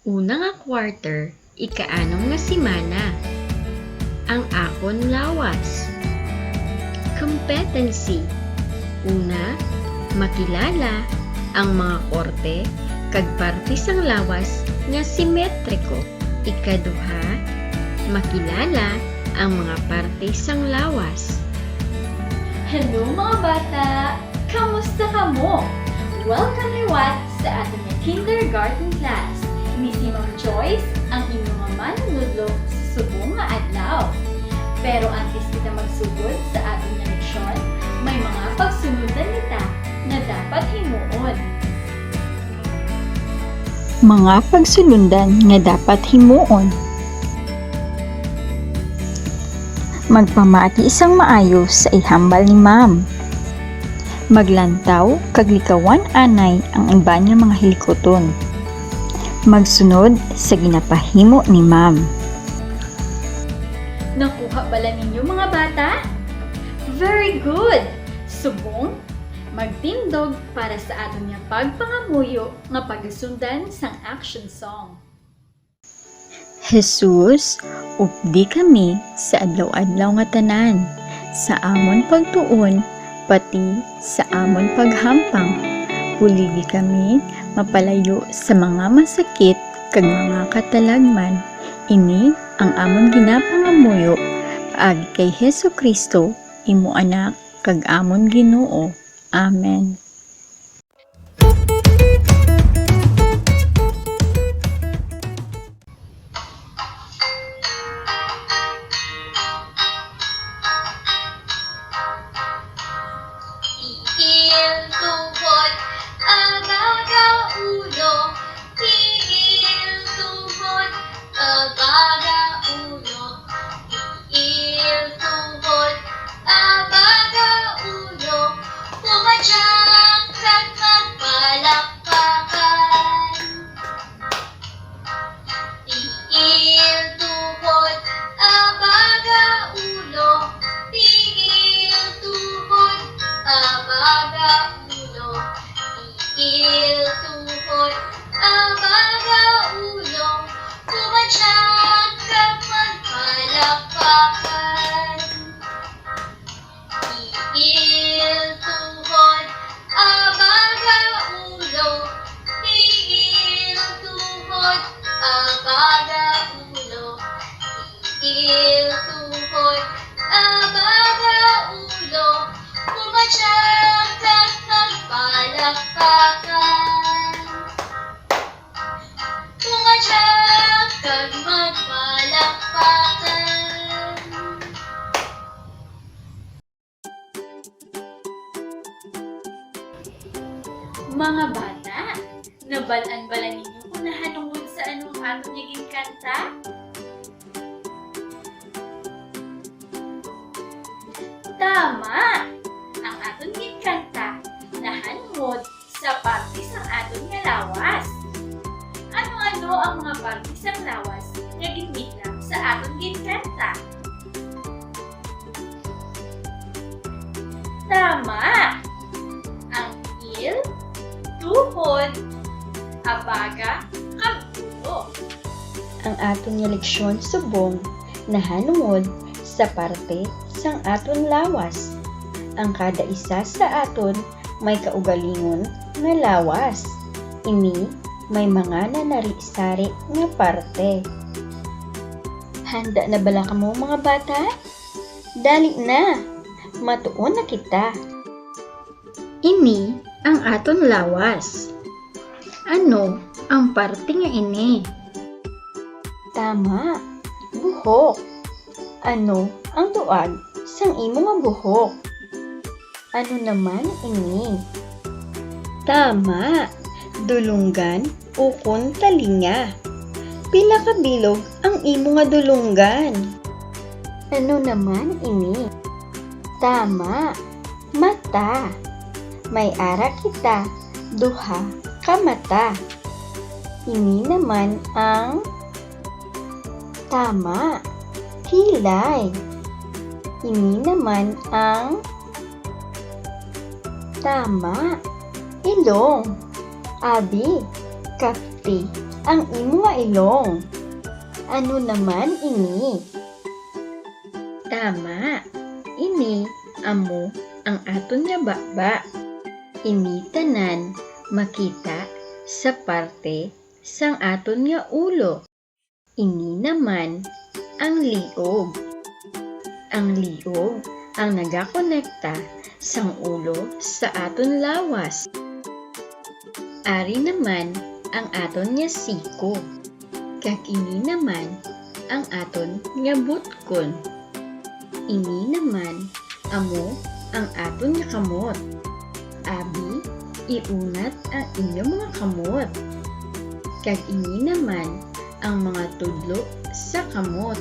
Una nga quarter, ika-anom nga simana. Ang akon lawas. Competency. Una, makilala ang mga korte kag parte sang lawas nga simetriko. Ikaduha, makilala ang mga parte sang lawas. Hello mga bata! Kamusta ka mo? Welcome liwat sa ating kindergarten class. Ni si Ma'am Joyce ang inyong mga manunudlo sa subong nga adlaw. Pero antes kita magsugod sa ating leksyon, may mga pagsunundan nita na dapat himuon. Mga pagsulundan nga dapat himuon. Magpamati isang maayo sa ihambal ni Ma'am. Maglantaw kag likawan anay ang iban nga mga hilikoton. Magsunod sa ginapahimo ni Ma'am. Nakuha bala ninyo mga bata? Very good! Subong, magtindog para sa aton nga pagpangamuyo nga pagasundan sang action song. Jesus, updi kami sa adlaw-adlaw nga tanan, sa amon pagtuon, pati sa amon paghampang. Puligi kami mapalayo sa mga masakit kag mga katalagman. Ini ang amon ginapangamuyo paagi kay Hesukristo, imo anak kag amon Ginoo. Amen. Tigil tuhod, abaga ulo. Tigil tuhod, abaga ulo. Tigil tuhod, abaga ulo. Pumadyak kag magpalakpakan. Tigil tuhod, abaga ulo. Tigil tuhod, abaga ulo. Tigil tuhod, abaga ulo. Pumadyak kag magpalakpakan. Tigil tuhod, abaga ulo. Tigil tuhod, abaga ulo. Tigil tuhod, abaga ulo. Pumadyak kag magpalakpakan. Pumadyak kag magpalakpakan. Mga bata, nabalaan-bala ninyo kung nahanungod sa anong aton naging kanta? Tama! Ang aton naging kanta nahanungod sa parte sang aton nga lawas. Ano-ano ang mga parte sang lawas nga ginmitlang sa aton naging kanta? Tama! Ang il, tuhod, abaga, kag ulo. Ang aton nga leksyon subong nahanungod sa parte sang aton lawas. Ang kada isa sa aton may kaugalingon nga lawas. Ini may mga nanari-sari nga parte. Handa na bala kamo mga bata? Dali na! Matuon na kita. Ini ang aton lawas. Ano ang parte nga ini? Tama, buhok. Ano ang tuag sang imo nga buhok? Ano naman ini? Tama, dulunggan ukon talinga. Pila ka bilog ang imo nga dulunggan? Ano naman ini? Tama, mata. May ara kita, duha ka mata. Ini naman ang tama, kilay. Ini naman ang tama, ilong. Abi, kapti ang imo nga ilong. Ano naman ini? Tama, ini amo ang aton nga baba. Ini tanan makita sa parte sang aton nga ulo. Ini naman ang liog. Ang liog ang nagakonekta sang ulo sa aton lawas. Ari naman ang aton nga siko. Kag ini naman ang aton nga butkon. Ini naman amo ang aton nga kamot. Abi, iunat ang inyong mga kamot. Kag ini naman ang mga tudlo sa kamot.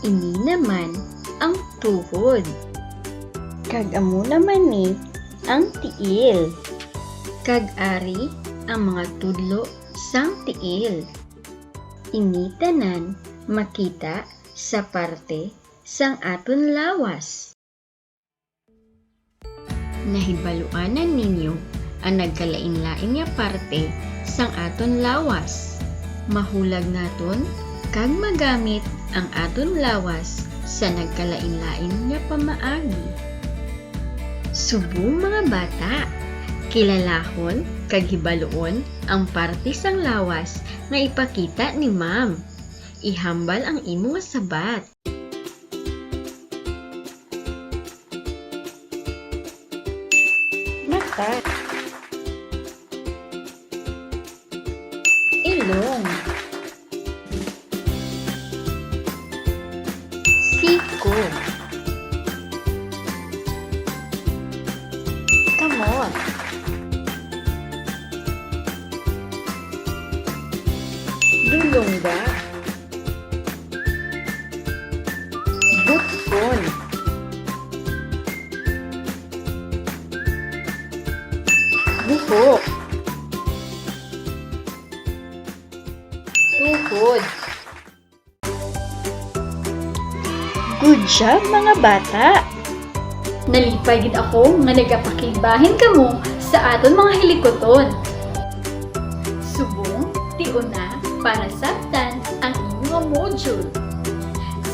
Ini naman ang tuhod. Kag amo naman ni ang tiil. Kag ari ang mga tudlo sang tiil. Ini tanan makita sa parte sang aton lawas. Nahibaluanan ninyo ang nagkalain-lain nga parte sang aton lawas. Mahulag naton kag magamit ang aton lawas sa nagkalain-lain nga pamaagi. Subong mga bata, kilalahon kag hibaluon ang parte sang lawas nga ipakita ni Ma'am. Ihambal ang imo nga sabat. Mata, ilong, siko, kamot, dulongga, butkon, buhok, tuhod. Good job mga bata! Nalipay gid ako nga nagapakigbahin kamo sa aton mga hilikoton. Subong, tiuna para sabtan ang inyong module.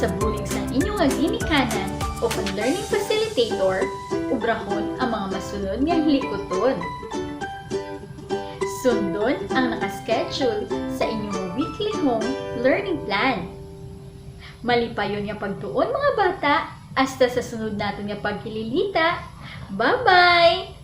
Sa buling sa inyong nga ginikanan o learning facilitator, ubrahon ang mga masunod nga hilikoton. Sundon ang nakaschedule sa inyong weekly home learning plan. Malipayon nga pagtuon mga bata, hasta sa sunod natin nga pagkililita. Bye-bye!